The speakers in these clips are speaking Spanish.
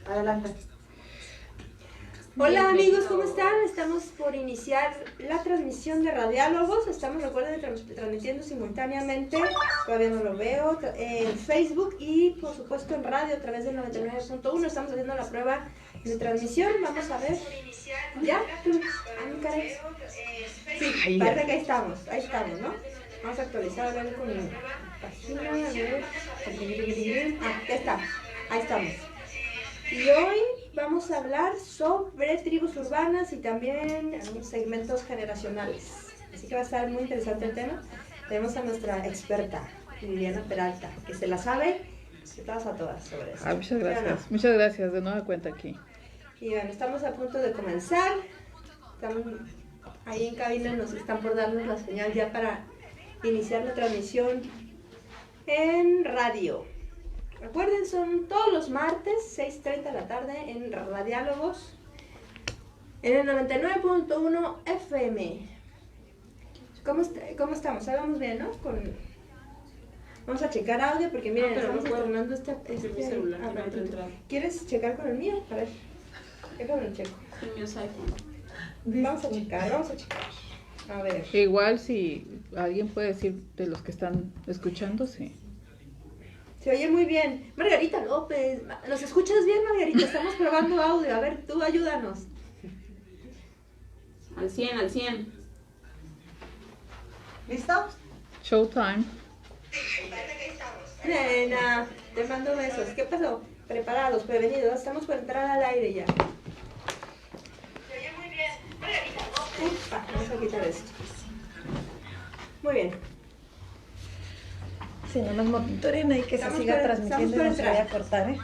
Adelante. Hola amigos, ¿cómo están? Estamos por iniciar la transmisión de Radiálogos. Estamos, recuerden, transmitiendo simultáneamente, todavía no lo veo, en Facebook y por supuesto en radio a través del 99.1. Estamos haciendo la prueba de transmisión. Vamos a ver. ¿Ya? Ah, caray. Sí, parece que ahí estamos, ¿no? Vamos a actualizar, a ver con mi página, a ver. Ah, ya está, ahí estamos. Y hoy vamos a hablar sobre tribus urbanas y también segmentos generacionales. Así que va a estar muy interesante el tema. Tenemos a nuestra experta, Liliana Peralta, que se la sabe de todas a todas sobre eso. Muchas gracias. Muchas gracias, de nueva cuenta aquí. Y bueno, estamos a punto de comenzar. Estamos ahí en cabina, nos están por darnos la señal ya para iniciar la transmisión en radio. Recuerden, son todos los martes, 6:30 de la tarde, en Radiálogos, en el 99.1 FM. ¿Cómo estamos? Ahí vamos bien, ¿no? Vamos a checar audio, porque miren, estamos estrenando este celular. ¿Quieres checar con el mío? A ver, déjame lo checo. El mío es iPhone. Vamos a checar. A ver. Igual si alguien puede decir de los que están escuchando, sí. Se oye muy bien. Margarita López, ¿nos escuchas bien, Margarita? Estamos probando audio. A ver, tú ayúdanos. Al 100, al 100. ¿Listo? Showtime. Nena, te mando besos. ¿Qué pasó? Preparados, prevenidos. Estamos por entrar al aire ya. Se oye muy bien. Margarita López. Vamos a quitar esto. Muy bien. Si no nos monitoren ahí que Estamos se siga por- transmitiendo y estamos no por se vaya a cortar,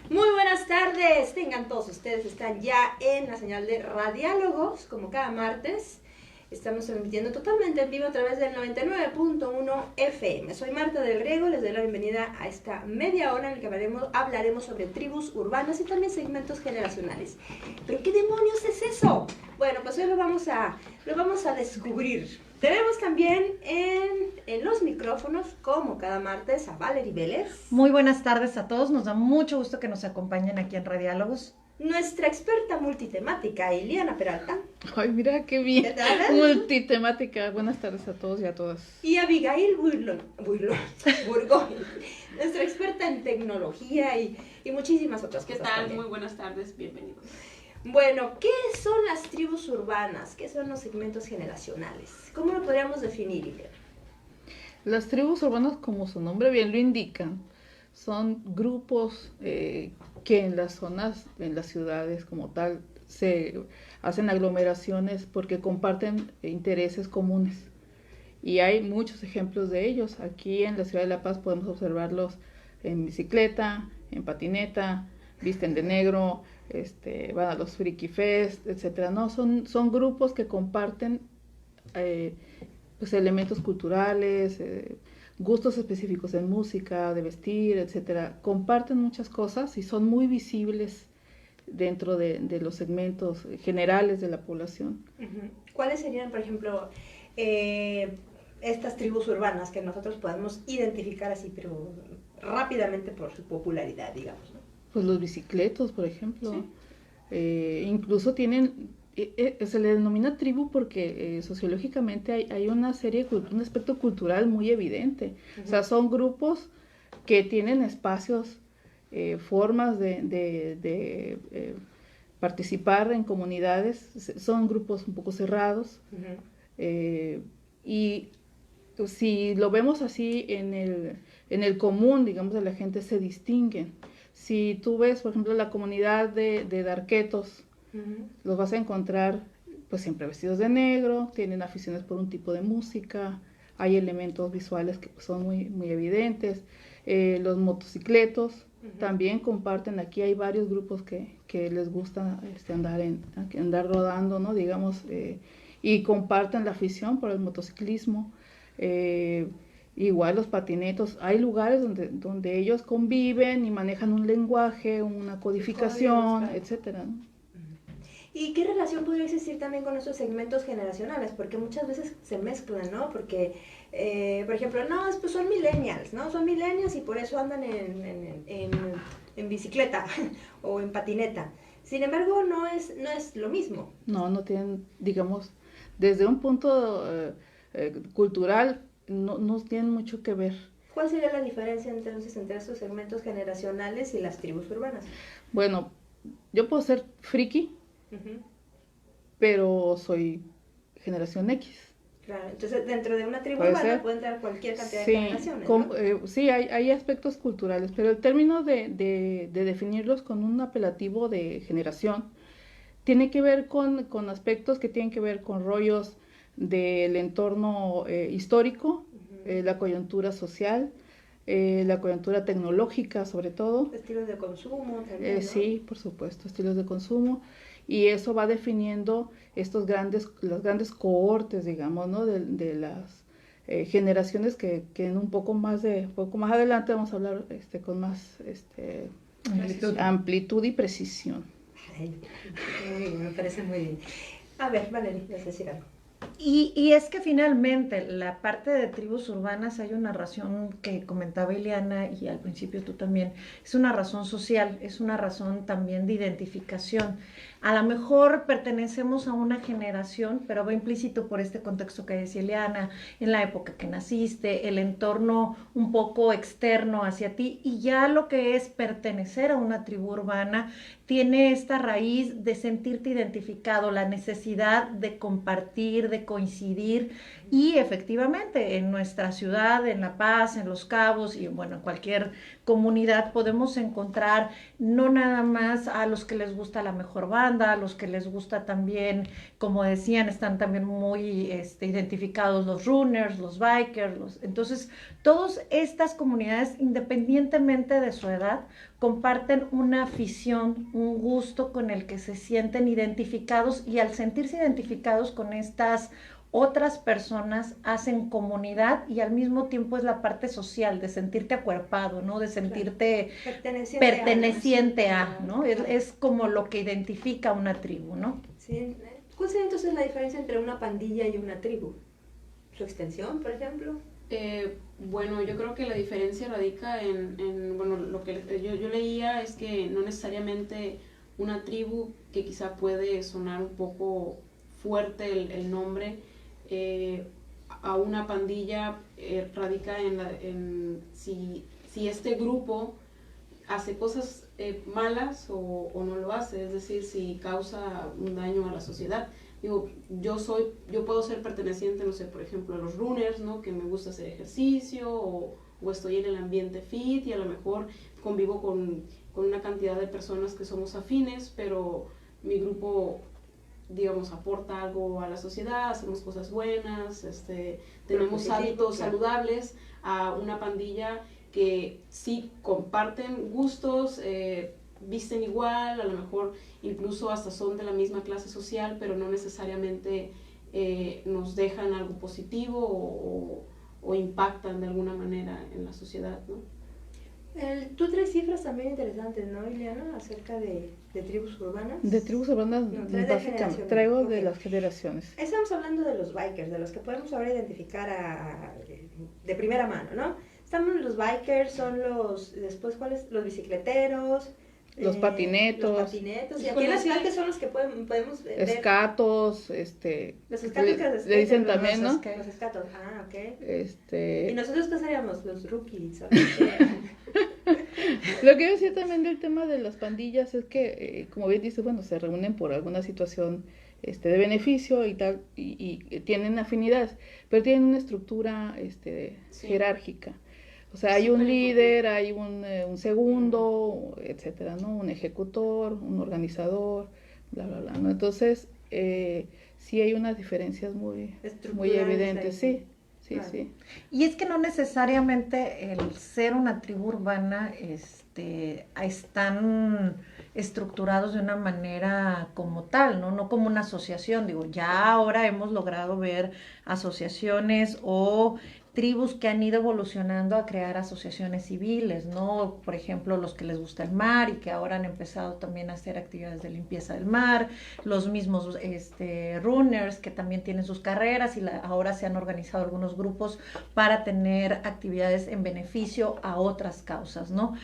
Muy buenas tardes, tengan todos ustedes, están ya en la señal de Radiálogos, como cada martes. Estamos transmitiendo totalmente en vivo a través del 99.1 FM. Soy Marta del Riego, les doy la bienvenida a esta media hora en la que hablaremos sobre tribus urbanas y también segmentos generacionales. ¿Pero qué demonios es eso? Bueno, pues hoy lo vamos a descubrir. Tenemos también en los micrófonos, como cada martes, a Valerie Vélez. Muy buenas tardes a todos, nos da mucho gusto que nos acompañen aquí en Radiálogos. Nuestra experta multitemática, Liliana Peralta. Ay, mira qué bien. ¿Qué tal? Multitemática. Buenas tardes a todos y a todas. Y Abigail Burgón, nuestra experta en tecnología y muchísimas otras ¿Qué cosas tal? también. Muy buenas tardes, bienvenidos. Bueno, ¿qué son las tribus urbanas? ¿Qué son los segmentos generacionales? ¿Cómo lo podríamos definir, Liliana? Las tribus urbanas, como su nombre bien lo indican, son grupos que en las zonas, en las ciudades como tal, se hacen aglomeraciones porque comparten intereses comunes. Y hay muchos ejemplos de ellos. Aquí en la ciudad de La Paz podemos observarlos en bicicleta, en patineta, visten de negro, van a los Friki Fest, etcétera. No, son grupos que comparten pues elementos culturales, gustos específicos en música, de vestir, etcétera. Comparten muchas cosas y son muy visibles dentro de los segmentos generales de la población. Uh-huh. ¿Cuáles serían, por ejemplo, estas tribus urbanas que nosotros podemos identificar así, pero rápidamente por su popularidad, digamos, ¿no? Pues los bicicletos, por ejemplo. Sí. Incluso tienen, se le denomina tribu porque sociológicamente hay una serie, un aspecto cultural muy evidente. Uh-huh. O sea, son grupos que tienen espacios, formas de participar en comunidades. Son grupos un poco cerrados. Uh-huh. Y si lo vemos así en el común, digamos, de la gente, se distinguen. Si tú ves, por ejemplo, la comunidad de darquetos, uh-huh, los vas a encontrar pues siempre vestidos de negro, tienen aficiones por un tipo de música, hay elementos visuales que son muy, muy evidentes. Los motocicletos, uh-huh, también comparten, aquí hay varios grupos que les gusta andar rodando, ¿no? Digamos, y comparten la afición por el motociclismo. Igual los patinetos, hay lugares donde ellos conviven y manejan un lenguaje, una codificación, etcétera, ¿no? ¿Y qué relación podría existir también con esos segmentos generacionales? Porque muchas veces se mezclan, ¿no? Porque, por ejemplo, no, pues son millennials, ¿no? Son millennials y por eso andan en bicicleta o en patineta. Sin embargo, no es lo mismo. No tienen, digamos, desde un punto cultural, no tienen mucho que ver. ¿Cuál sería la diferencia entonces entre estos segmentos generacionales y las tribus urbanas? Bueno, yo puedo ser friki, Uh-huh. pero soy generación X. Claro, entonces dentro de una tribu Puede urbana ser. puede entrar cualquier cantidad Sí, de generaciones, ¿no? sí, hay aspectos culturales, pero el término de definirlos con un apelativo de generación tiene que ver con aspectos que tienen que ver con rollos del entorno histórico, Uh-huh. la coyuntura social, la coyuntura tecnológica sobre todo. Estilos de consumo también, ¿no? Sí, por supuesto, estilos de consumo, y eso va definiendo las grandes cohortes, digamos, ¿no? De las generaciones que en un poco más adelante vamos a hablar con más amplitud y precisión. Ay, muy bien, me parece muy bien. A ver, Valeria, ¿vas a decir algo? Y es que finalmente la parte de tribus urbanas hay una razón que comentaba Ileana y al principio tú también, es una razón social, es una razón también de identificación. A lo mejor pertenecemos a una generación, pero va implícito por este contexto que decía Ileana, en la época que naciste, el entorno un poco externo hacia ti, y ya lo que es pertenecer a una tribu urbana tiene esta raíz de sentirte identificado, la necesidad de compartir, de coincidir, y efectivamente en nuestra ciudad, en La Paz, en Los Cabos y bueno, en cualquier comunidad podemos encontrar no nada más a los que les gusta la mejor banda, a los que les gusta también, como decían, están también muy identificados los runners, los bikers, entonces todas estas comunidades, independientemente de su edad, comparten una afición, un gusto con el que se sienten identificados, y al sentirse identificados con estas otras personas hacen comunidad, y al mismo tiempo es la parte social de sentirte acuerpado, ¿no? De sentirte perteneciente a, ¿no? Es como lo que identifica una tribu, ¿no? Sí. ¿Cuál sería entonces la diferencia entre una pandilla y una tribu? ¿Su extensión, por ejemplo? Bueno, yo creo que la diferencia radica bueno, lo que yo leía es que no necesariamente una tribu, que quizá puede sonar un poco fuerte el nombre, a una pandilla radica en si este grupo hace cosas malas o no lo hace, es decir, si causa un daño a la sociedad. Digo, yo puedo ser perteneciente, no sé, por ejemplo, a los runners, ¿no? Que me gusta hacer ejercicio, o estoy en el ambiente fit y a lo mejor convivo con una cantidad de personas que somos afines, pero mi grupo, digamos, aporta algo a la sociedad, hacemos cosas buenas, tenemos hábitos saludables, a una pandilla que sí comparten gustos, visten igual, a lo mejor incluso hasta son de la misma clase social, pero no necesariamente nos dejan algo positivo o impactan de alguna manera en la sociedad, ¿no? Tú traes cifras también interesantes, ¿no, Ileana? Acerca de tribus urbanas. De tribus urbanas, No, traes de básicamente, generaciones. traigo Ok. de las generaciones. Estamos hablando de los bikers, de los que podemos ahora identificar de primera mano, ¿no? Estamos los bikers, son después, ¿cuáles? Los bicicleteros. Los patinetos. Los patinetos. Y aquí en la ciudad, que son los que podemos ver. Escatos, Los escatos que le dicen también, ¿no? Los escatos, ok. ¿Y Este, nosotros qué seríamos? Los rookies. lo que yo decía también del tema de las pandillas es que, como bien dices, bueno, se reúnen por alguna situación de beneficio y tal, y tienen afinidades, pero tienen una estructura Sí. jerárquica. O sea, hay un líder, hay un segundo, etcétera, ¿no? Un ejecutor, un organizador, bla, bla, bla, ¿no? Entonces, sí hay unas diferencias muy evidentes, ahí. sí, Claro. sí. Y es que no necesariamente el ser una tribu urbana están estructurados de una manera como tal, ¿no? No como una asociación. Digo, ya ahora hemos logrado ver asociaciones o tribus que han ido evolucionando a crear asociaciones civiles, ¿no? Por ejemplo, los que les gusta el mar y que ahora han empezado también a hacer actividades de limpieza del mar, los mismos runners que también tienen sus carreras y ahora se han organizado algunos grupos para tener actividades en beneficio a otras causas, ¿no?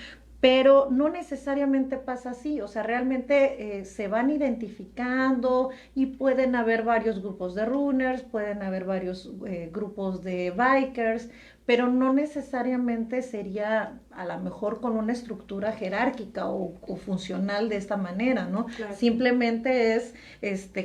Pero no necesariamente pasa así, o sea, realmente se van identificando y pueden haber varios grupos de runners, pueden haber varios grupos de bikers, pero no necesariamente sería a lo mejor con una estructura jerárquica o funcional de esta manera, ¿no? Claro. Simplemente es,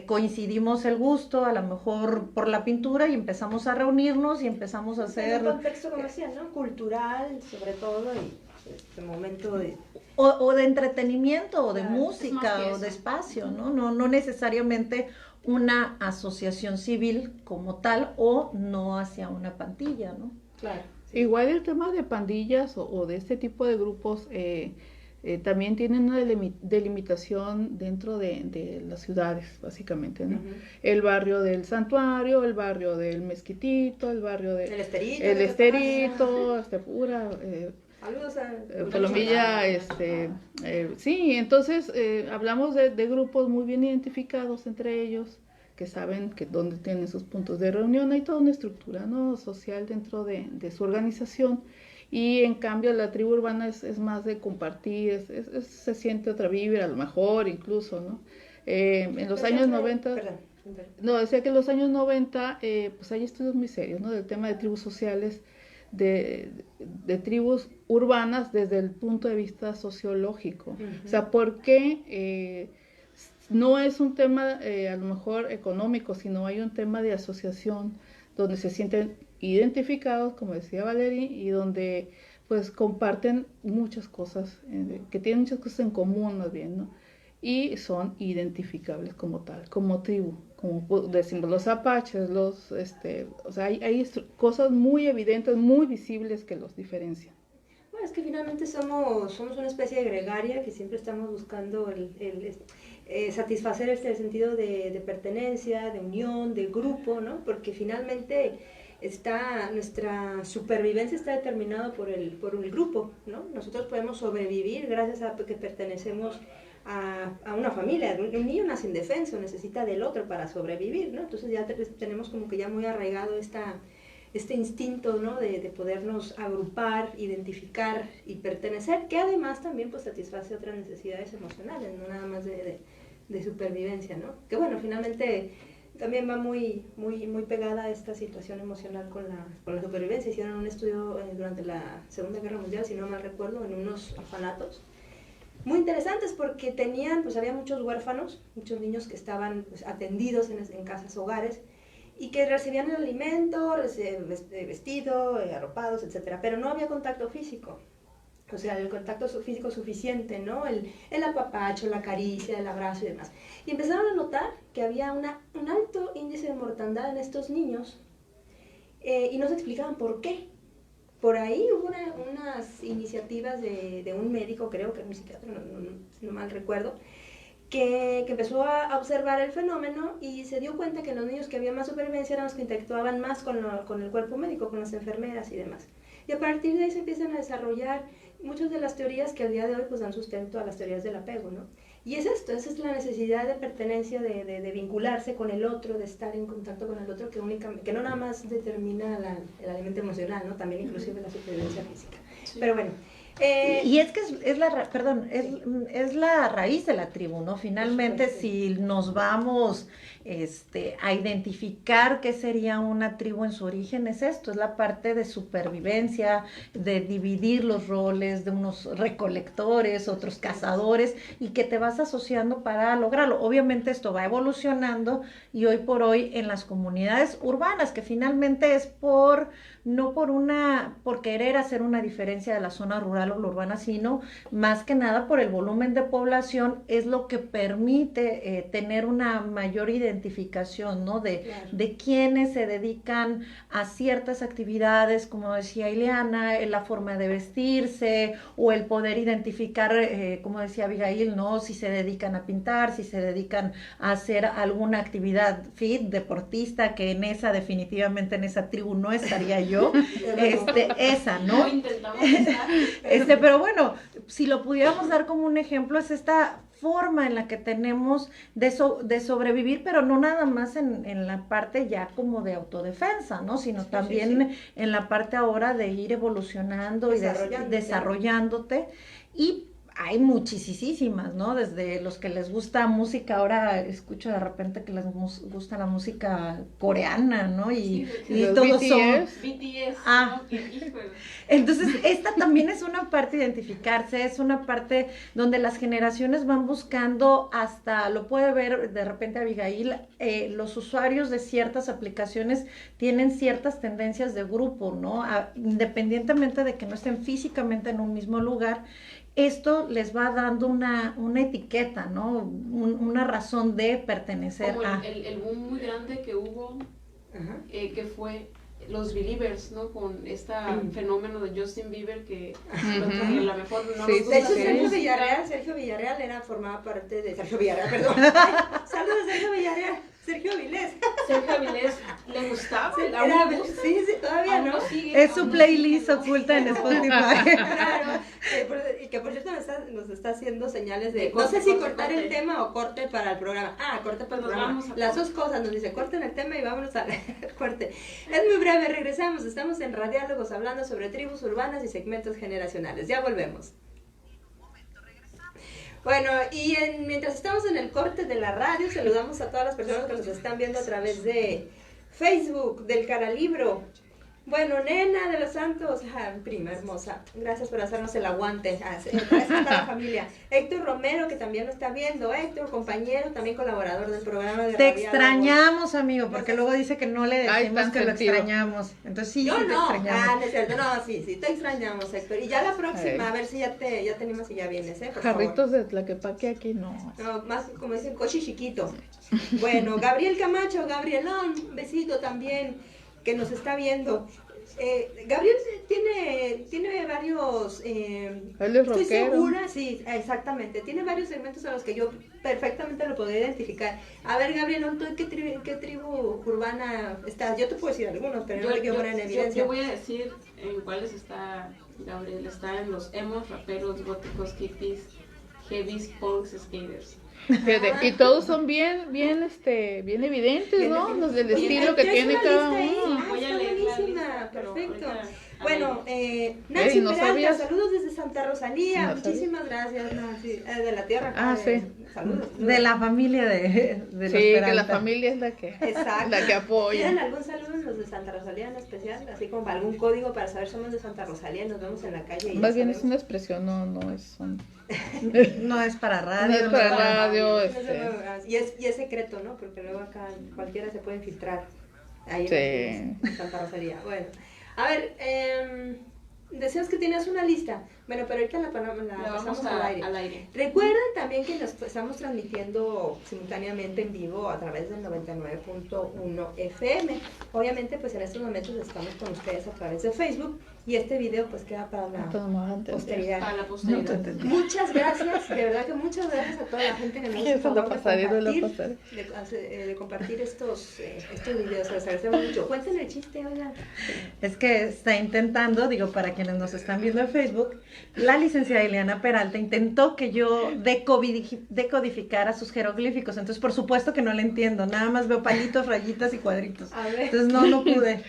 coincidimos el gusto, a lo mejor por la pintura y empezamos a reunirnos y empezamos a hacer... En un contexto, como decías, ¿no? Cultural, sobre todo, y este momento de... O de entretenimiento, o de Claro, música, o de espacio, ¿no? No necesariamente una asociación civil como tal, o no hacia una pandilla, ¿no? Claro. Igual el tema de pandillas o de este tipo de grupos también tienen una delimitación dentro de las ciudades, básicamente, ¿no? El barrio del Santuario, el barrio del Mezquitito, el barrio del El Esterito, Pura... saludos a Colombilla, sí, entonces hablamos de grupos muy bien identificados entre ellos, que saben que dónde tienen sus puntos de reunión, hay toda una estructura, ¿no?, social dentro de su organización, y en cambio la tribu urbana es más de compartir, se siente otra vibra, a lo mejor incluso, ¿no? En los años 90... No, decía que en los años 90, pues hay estudios muy serios, ¿no?, del tema de tribus sociales, de tribus urbanas desde el punto de vista sociológico. O sea, ¿por qué no es un tema a lo mejor económico, sino hay un tema de asociación donde se sienten identificados, como decía Valerie, y donde pues comparten muchas cosas, que tienen muchas cosas en común más bien, ¿no? Y son identificables como tal, como tribu, como decimos los apaches, o sea, hay cosas muy evidentes, muy visibles que los diferencian. Bueno, es que finalmente somos una especie de gregaria que siempre estamos buscando satisfacer este sentido de pertenencia, de unión, de grupo, ¿no? Porque finalmente nuestra supervivencia está determinada por el grupo, ¿no? Nosotros podemos sobrevivir gracias a que pertenecemos a una familia. Un niño nace indefenso, necesita del otro para sobrevivir, ¿no? Entonces ya tenemos como que ya muy arraigado este instinto, ¿no?, de podernos agrupar, identificar y pertenecer, que además también pues satisface otras necesidades emocionales, no nada más de supervivencia, ¿no? Que bueno, finalmente también va muy pegada a esta situación emocional con la supervivencia. Hicieron un estudio durante la Segunda Guerra Mundial, si no mal recuerdo, en unos orfanatos, muy interesantes porque había muchos huérfanos, muchos niños que estaban pues, atendidos en casas, hogares, y que recibían el alimento, vestido, arropados, etcétera, pero no había contacto físico. O sea, el contacto físico suficiente, ¿no? El apapacho, la caricia, el abrazo y demás. Y empezaron a notar que había un alto índice de mortandad en estos niños y no se explicaban por qué. Por ahí hubo unas iniciativas de un médico, creo que era un psiquiatra, no mal recuerdo, que empezó a observar el fenómeno y se dio cuenta que los niños que había más supervivencia eran los que interactuaban más con el cuerpo médico, con las enfermeras y demás. Y a partir de ahí se empiezan a desarrollar muchas de las teorías que al día de hoy pues dan sustento a las teorías del apego, ¿no? Y es esto, esa es la necesidad de pertenencia, de vincularse con el otro, de estar en contacto con el otro, que no nada más determina el alimento emocional, ¿no? También inclusive la supervivencia física. Sí. Pero bueno. Y es que es la raíz de la tribu, ¿no? Finalmente, si nos vamos a identificar qué sería una tribu en su origen, es esto, es la parte de supervivencia, de dividir los roles, de unos recolectores, otros cazadores, y que te vas asociando para lograrlo. Obviamente esto va evolucionando y hoy por hoy en las comunidades urbanas, que finalmente es no por querer hacer una diferencia de la zona rural rural o la urbana, sino más que nada por el volumen de población, es lo que permite tener una mayor identificación, ¿no? De quienes se dedican a ciertas actividades, como decía Ileana, la forma de vestirse, o el poder identificar, como decía Abigail, ¿no? Si se dedican a pintar, si se dedican a hacer alguna actividad fit, deportista, que definitivamente en esa tribu no estaría yo, esa, ¿no? No intentamos estar. Pero bueno, si lo pudiéramos dar como un ejemplo, es esta forma en la que tenemos de sobrevivir, pero no nada más en la parte ya como de autodefensa, ¿no? Sino también en la parte ahora de ir evolucionando y desarrollándote. Y hay muchísimas, ¿no? Desde los que les gusta música, ahora escucho de repente que les gusta la música coreana, ¿no? Y todos son... BTS, ¿no? Entonces, esta también es una parte identificarse, es una parte donde las generaciones van buscando, hasta lo puede ver de repente Abigail, los usuarios de ciertas aplicaciones tienen ciertas tendencias de grupo, ¿no? Independientemente de que no estén físicamente en un mismo lugar, esto les va dando una etiqueta, ¿no? Una razón de pertenecer como a... el boom muy grande que hubo, que fue los Believers, ¿no? Con este fenómeno de Justin Bieber, que a lo mejor no nos gusta. De hecho, Sergio Villarreal formaba parte de... Sergio Villarreal, perdón. Saludos, Sergio Villarreal. Sergio Avilés. Sergio Avilés, ¿le gustaba? Sí, todavía no. Es su playlist oculta en Spotify. Claro, y que por cierto nos está haciendo señales de no sé si cortar el tema o corte para el programa. Corte para el programa. Las dos cosas, nos dice, corten el tema y vámonos al corte. Es muy breve, regresamos. Estamos en Radiálogos hablando sobre tribus urbanas y segmentos generacionales. Ya volvemos. Bueno, y mientras estamos en el corte de la radio, saludamos a todas las personas que nos están viendo a través de Facebook, del Caralibro. Bueno, Nena de los Santos, prima hermosa, gracias por hacernos el aguante. Gracias a la familia. Héctor Romero, que también lo está viendo. Héctor, compañero, también colaborador del programa de Te extrañamos, amigo, porque luego dice que no le decimos que lo extrañamos. Entonces sí, yo te no, extrañamos. no es cierto, no, sí, te extrañamos, Héctor. Y ya la próxima, a ver si ya te animas y ya vienes, por Jarritos favor. De Tlaquepaque aquí no. No, más como dicen, cochi chiquito. Bueno, Gabriel Camacho, Gabrielón, un besito también, que nos está viendo. Gabriel tiene varios, Él es estoy rockero. segura, sí, exactamente, tiene varios segmentos a los que yo perfectamente lo podría identificar. A ver, Gabriel, ¿tú en qué tribu urbana estás? Yo te puedo decir algunos, pero no me quiero poner en evidencia. Yo voy a decir en cuáles está Gabriel. Está en los emos, raperos, góticos, hippies, heavies, punks, skaters. Fíjate, y todos son bien evidentes, ¿no? Los del estilo que tiene cada uno. Voy a Está leer la buenísima, lista, pero perfecto. ahorita, Bueno, Nancy ¿no Peralta, sabías? saludos desde Santa Rosalía. No Muchísimas gracias, Nancy. De la tierra. Sí. Saludos. De la familia de los Sí, que Peralta. la familia es la que Exacto. apoya. ¿Tienen algún saludo los de Santa Rosalía en especial? Así como para algún código para saber somos de Santa Rosalía y nos vemos en la calle. Y Más bien es sabemos. una expresión, no es un... No es para radio. No es para radio, Y es secreto, ¿no? Porque luego acá cualquiera se puede infiltrar. Ahí Sí. en Santa Rosalía. Bueno, a ver, decías que tienes una lista. Bueno, pero ahorita la vamos pasamos al aire. Recuerden también que nos estamos transmitiendo simultáneamente en vivo a través del 99.1 FM. Obviamente, pues en estos momentos estamos con ustedes a través de Facebook y este video pues queda para la posteridad. Para la posteridad. Muchas gracias, de verdad que muchas gracias a toda la gente que nos hizo favor de compartir estos videos. Les agradecemos mucho. Cuéntenme el chiste, oigan. Es que está intentando, digo, para quienes nos están viendo en Facebook, la licenciada Ileana Peralta intentó que yo decodificara sus jeroglíficos. Entonces, por supuesto que no le entiendo. Nada más veo palitos, rayitas y cuadritos. A ver. Entonces, no pude.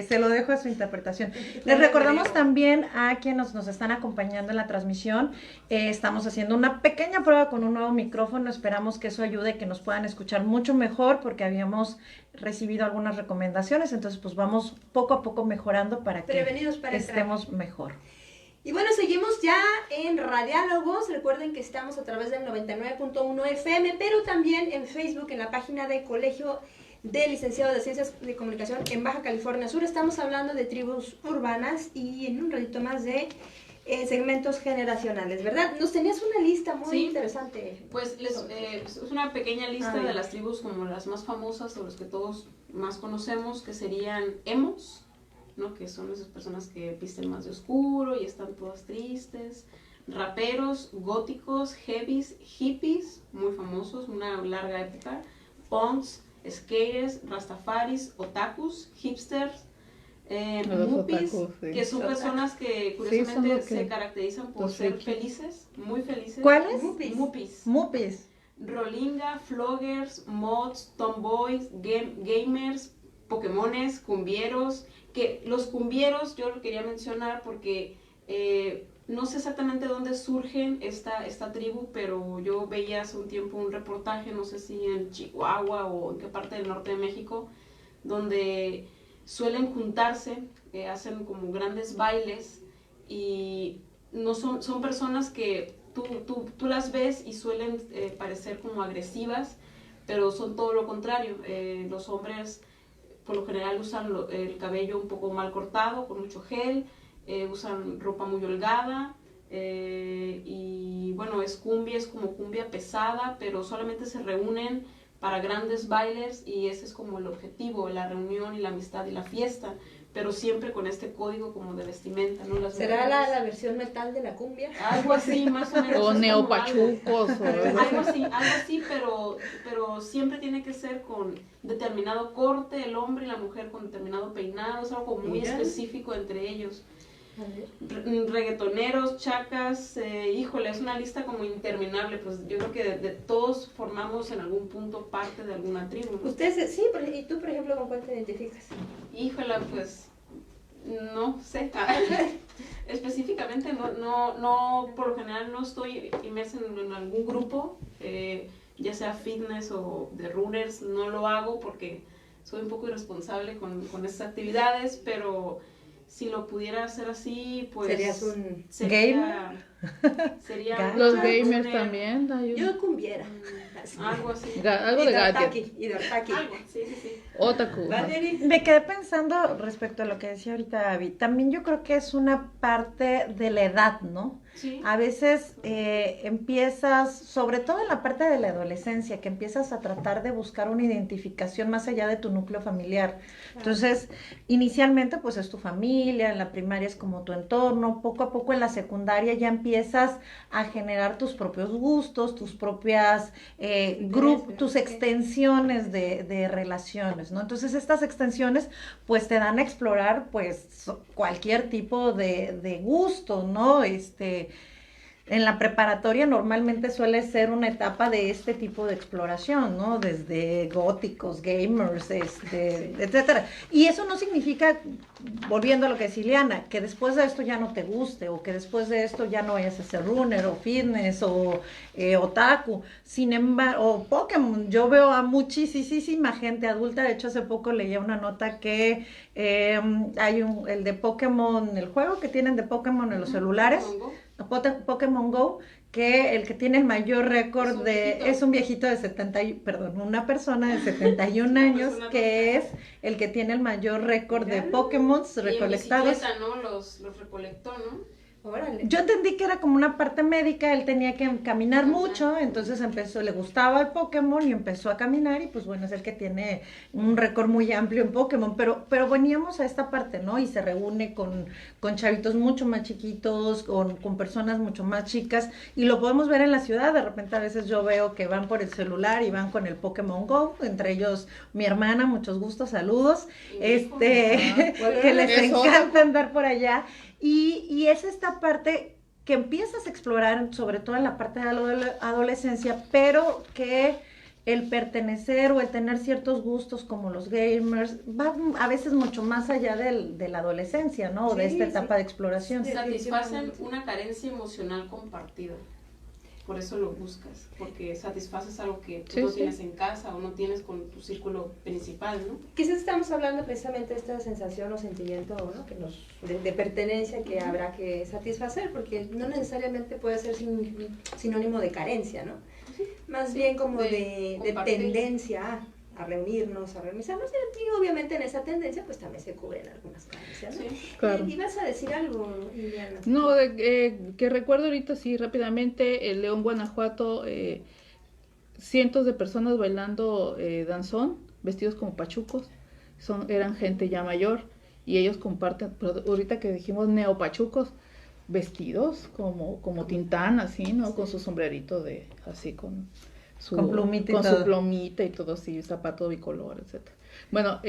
Se lo dejo a su interpretación. Les recordamos también a quienes nos están acompañando en la transmisión. Estamos haciendo una pequeña prueba con un nuevo micrófono. Esperamos que eso ayude, que nos puedan escuchar mucho mejor, porque habíamos recibido algunas recomendaciones. Entonces, pues vamos poco a poco mejorando para que estemos mejor. Y bueno, seguimos ya en Radiálogos. Recuerden que estamos a través del 99.1 FM, pero también en Facebook, en la página de Colegio de Licenciados de Ciencias de Comunicación en Baja California Sur. Estamos hablando de tribus urbanas y en un ratito más de segmentos generacionales, ¿verdad? Nos tenías una lista muy Sí. interesante. Pues es una pequeña lista A ver. de las tribus como las más famosas o las que todos más conocemos, que serían emos, ¿no? Que son esas personas que visten más de oscuro y están todas tristes. Raperos, góticos, heavies, hippies, muy famosos, una larga época. Punks, skaters, rastafaris, otakus, hipsters, Los muppies, otakus, sí. que son personas que son curiosamente lo que- se caracterizan por los ser frikis. felices, muy felices. ¿Cuáles? Muppies. Muppies. Muppies. Rolinga, floggers, mods, tomboys, gamers, pokémones, cumbieros, que los cumbieros yo lo quería mencionar porque no sé exactamente dónde surgen esta tribu, pero yo veía hace un tiempo un reportaje, no sé si en Chihuahua o en qué parte del norte de México, donde suelen juntarse, hacen como grandes bailes y no son personas que tú las ves y suelen parecer como agresivas, pero son todo lo contrario. Los hombres por lo general usan el cabello un poco mal cortado, con mucho gel, usan ropa muy holgada, y bueno, es como cumbia pesada, pero solamente se reúnen para grandes bailes y ese es como el objetivo, la reunión y la amistad y la fiesta, pero siempre con este código como de vestimenta, ¿no? Las ¿Será mujeres- la versión metal de la cumbia? algo así, más o menos. O es como neopachucos. algo así, pero siempre tiene que ser con determinado corte, el hombre y la mujer con determinado peinado, es algo muy Mira. específico entre ellos. A ver. Reggaetoneros, chacas, híjole, es una lista como interminable, pues yo creo que de todos formamos en algún punto parte de alguna tribu, ¿no? Ustedes, sí, y tú, por ejemplo, ¿con cuál te identificas? Híjole, pues no sé. Específicamente no, por lo general no estoy inmersa en algún grupo, ya sea fitness o de runners, no lo hago porque soy un poco irresponsable con esas actividades, pero si lo pudiera hacer así, pues ¿Serías un sería Los una gamers runner, también. Hay un- Yo cumbiera. algo así. algo de gadget. Y de Ortaki. Algo, sí. Otaku. Valerie. Me quedé pensando respecto a lo que decía ahorita Abby. También yo creo que es una parte de la edad, ¿no? Sí. A veces empiezas, sobre todo en la parte de la adolescencia, que empiezas a tratar de buscar una identificación más allá de tu núcleo familiar. Entonces, inicialmente pues es tu familia, en la primaria es como tu entorno, poco a poco en la secundaria ya empiezas a generar tus propios gustos, tus propias tus extensiones de relaciones, ¿no? Entonces estas extensiones pues te dan a explorar pues cualquier tipo de gusto, ¿no? En la preparatoria normalmente suele ser una etapa de este tipo de exploración, ¿no? Desde góticos, gamers, etcétera. Y eso no significa, volviendo a lo que decía Ileana, que después de esto ya no te guste o que después de esto ya no vayas a ser runner o fitness o otaku. Sin embargo, o Pokémon. Yo veo a muchísima gente adulta. De hecho, hace poco leía una nota que hay el de Pokémon, el juego que tienen de Pokémon en los celulares. Pokémon Go, que el que tiene el mayor récord es un viejito de una persona de 71 años, que es el que tiene el mayor récord de Pokémon recolectados. Y en bicicleta, ¿no? Los recolectó, ¿no? Órale. Yo entendí que era como una parte médica, él tenía que caminar mucho, entonces le gustaba el Pokémon y empezó a caminar y pues bueno, es el que tiene un récord muy amplio en Pokémon, pero veníamos a esta parte, ¿no? Y se reúne con chavitos mucho más chiquitos, con personas mucho más chicas y lo podemos ver en la ciudad, de repente a veces yo veo que van por el celular y van con el Pokémon Go, entre ellos mi hermana, muchos gustos, saludos, que les encanta andar por allá. Y es esta parte que empiezas a explorar, sobre todo en la parte de la adolescencia, pero que el pertenecer o el tener ciertos gustos como los gamers va a veces mucho más allá de la adolescencia, ¿no? O de esta etapa de exploración. Satisfacen una carencia emocional compartida. Por eso lo buscas, porque satisfaces algo que tú no tienes en casa o no tienes con tu círculo principal, ¿no? Quizás estamos hablando precisamente de esta sensación o sentimiento, ¿no? de pertenencia que habrá que satisfacer, porque no necesariamente puede ser sinónimo de carencia, ¿no? Más bien como de tendencia reunirnos, a reorganizarnos, y obviamente en esa tendencia pues también se cubren algunas carencias, ¿no? Sí, claro. ¿Y vas a decir algo, Liliana? No, que recuerdo ahorita, sí, rápidamente, el León, Guanajuato, cientos de personas bailando danzón, vestidos como pachucos, eran gente ya mayor, y ellos comparten, pero ahorita que dijimos neopachucos, vestidos como Tintán, así, ¿no? Con su sombrerito así, con plumita y con todo. su plumita y todo así, zapato bicolor, etcétera. Bueno,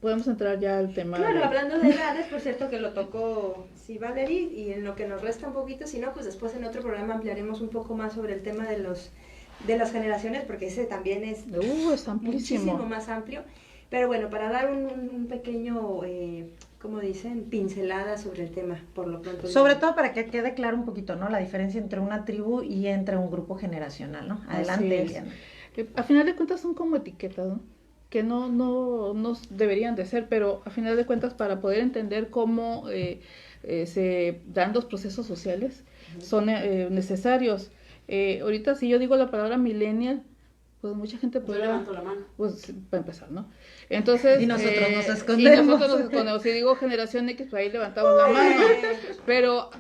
podemos entrar ya al tema. Claro, hablando de edades, por cierto que lo tocó sí Valerie, y en lo que nos resta un poquito, si no, pues después en otro programa ampliaremos un poco más sobre el tema de las generaciones, porque ese también es es amplísimo. muchísimo más amplio. Pero bueno, para dar un pequeño, como dicen, pincelada sobre el tema, por lo pronto. Sobre todo para que quede claro un poquito, ¿no? La diferencia entre una tribu y entre un grupo generacional, ¿no? Adelante, Liliana. A final de cuentas son como etiquetas, ¿no? Que no deberían de ser, pero a final de cuentas para poder entender cómo se dan los procesos sociales son necesarios. Ahorita si yo digo la palabra millennial, pues mucha gente yo podrá, levanto la mano. pues para empezar, ¿no? Entonces, Y nosotros nos escondemos. Y nosotros nos escondemos. Si digo generación X, pues ahí levantamos la mano. Pero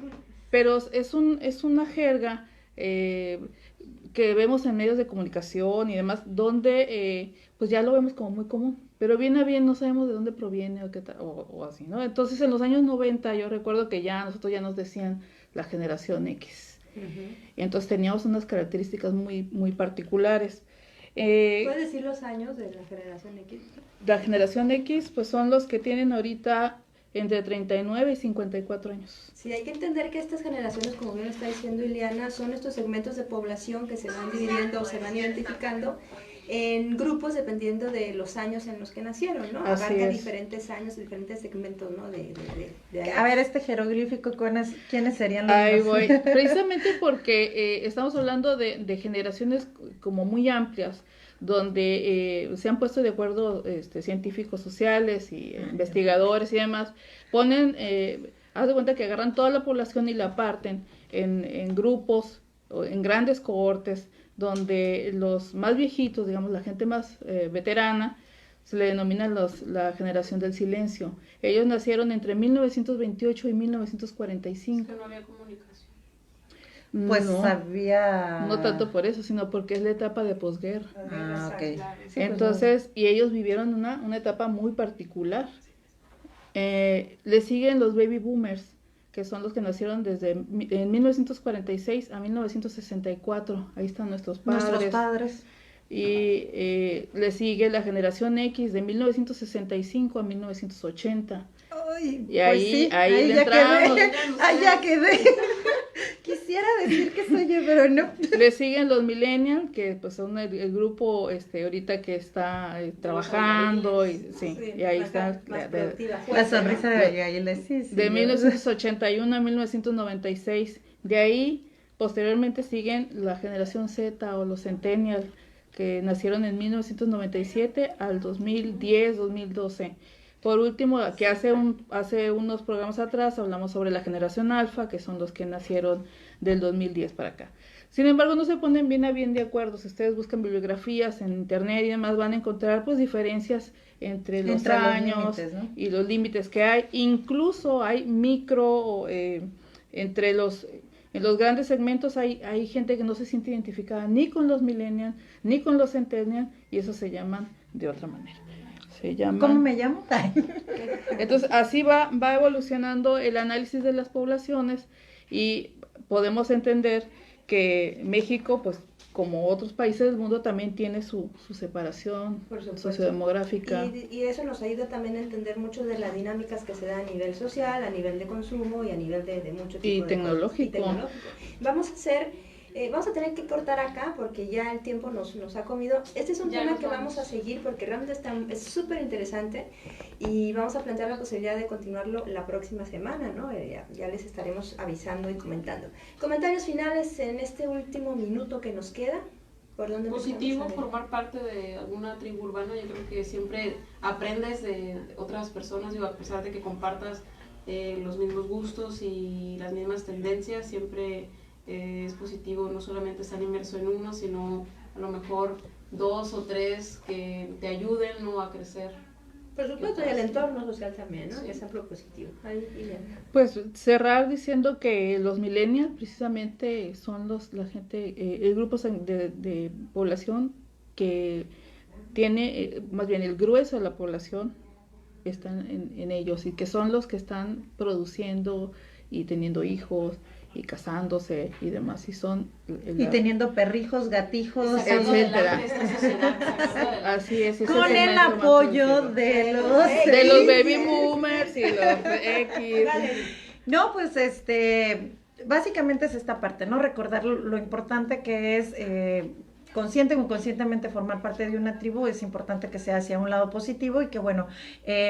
es una jerga que vemos en medios de comunicación y demás, donde pues ya lo vemos como muy común, pero bien a bien no sabemos de dónde proviene o qué tal, o así, ¿no? Entonces en los años 90 yo recuerdo que nosotros ya nos decían la generación X. Y entonces teníamos unas características muy, muy particulares. ¿Puedes decir los años de la generación X? La generación X pues son los que tienen ahorita entre 39 y 54 años. Sí, hay que entender que estas generaciones, como bien está diciendo Ileana, son estos segmentos de población que se van dividiendo o se van identificando en grupos dependiendo de los años en los que nacieron, ¿no? Así Abarca es. diferentes años, diferentes segmentos, ¿no? De A ver, este jeroglífico, ¿quiénes serían los Ahí más? voy. Precisamente porque estamos hablando de generaciones como muy amplias, donde se han puesto de acuerdo científicos sociales y investigadores y demás, ponen, haz de cuenta que agarran toda la población y la parten en grupos, o en grandes cohortes, donde los más viejitos, digamos, la gente más veterana, se le denomina la generación del silencio. Ellos nacieron entre 1928 y 1945. Es que no había comunicación. Pues no, había... no tanto por eso, sino porque es la etapa de posguerra. Ah, ok. Claro. Sí, pues, Entonces, y ellos vivieron una etapa muy particular. Le siguen los baby boomers, que son los que nacieron en 1946 a 1964. Ahí están nuestros padres. Nuestros padres. Y le sigue la generación X de 1965 a 1980. Ay, Y ahí ya le entramos. quedé. Ahí ya quedé. Quisiera decir que soy yo, pero no. Le siguen los millennials, que pues son el grupo ahorita que está trabajando y ahí está La sonrisa de Abigail, sí. de 1981 a 1996. De ahí posteriormente siguen la generación Z o los centennials, que nacieron en 1997 al 2010, 2012. Por último, que hace unos programas atrás hablamos sobre la generación alfa, que son los que nacieron del 2010 para acá. Sin embargo, no se ponen bien a bien de acuerdo. Si ustedes buscan bibliografías en internet y demás, van a encontrar pues diferencias entre los años límites, ¿no? y los límites que hay. Incluso hay entre en los grandes segmentos hay gente que no se siente identificada ni con los millennials, ni con los centennials, y eso se llaman de otra manera. ¿Cómo me llamo? Entonces, así va evolucionando el análisis de las poblaciones y podemos entender que México, pues, como otros países del mundo, también tiene su separación sociodemográfica. Y eso nos ayuda también a entender mucho de las dinámicas que se dan a nivel social, a nivel de consumo y a nivel de mucho tipo Y de tecnológico. Vamos a tener que cortar acá porque ya el tiempo nos ha comido. Este es un tema que vamos a seguir porque realmente es súper interesante y vamos a plantear la posibilidad de continuarlo la próxima semana, ¿no? Ya les estaremos avisando y comentando. Comentarios finales en este último minuto que nos queda. ¿Por dónde Positivo formar parte de alguna tribu urbana. Yo creo que siempre aprendes de otras personas, digo, a pesar de que compartas los mismos gustos y las mismas tendencias, siempre es positivo no solamente estar inmerso en uno, sino a lo mejor 2 o 3 que te ayuden, ¿no?, a crecer. Por supuesto, y el entorno social también, ¿no? Sí. Que sea positivo. Ahí, Ileana. Pues cerrar diciendo que los millennials precisamente son la gente, el grupo de población que tiene, más bien el grueso de la población están en ellos y que son los que están produciendo y teniendo hijos y casándose y demás, y son Y teniendo perrijos, gatijos, Sacando etcétera. adelante esta sociedad, sacando adelante. Así es, ese con el segmento más apoyo productivo. de los... de los baby boomers y los X. Dale. No, pues básicamente es esta parte, ¿no? Recordar lo importante que es consciente o inconscientemente formar parte de una tribu. Es importante que sea hacia un lado positivo y que, bueno,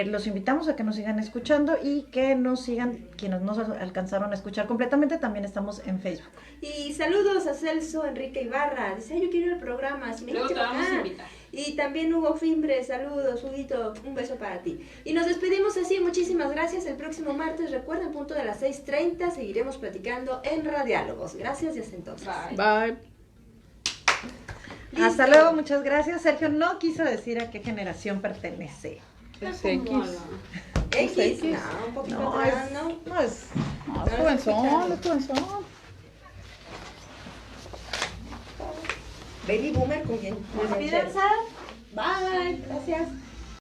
los invitamos a que nos sigan escuchando y que nos sigan, quienes no alcanzaron a escuchar completamente, también estamos en Facebook. Y saludos a Celso Enrique Ibarra. Dice, yo quiero ir al programa. Si me Luego te invitan vamos a acá. invitar. Y también Hugo Fimbre, saludos, Huguito, un beso para ti. Y nos despedimos así, muchísimas gracias. El próximo martes, recuerden, punto de las 6:30, seguiremos platicando en Radiálogos. Gracias y hasta entonces. Bye. Bye. Listo. Hasta luego, muchas gracias. Sergio no quiso decir a qué generación pertenece. Es Como X. X, X. no, un poquito No, atrás, ¿no? No, es... No, es jovenzón, es jovenzón. Baby Boomer con quien. Despídense. Bye, gracias.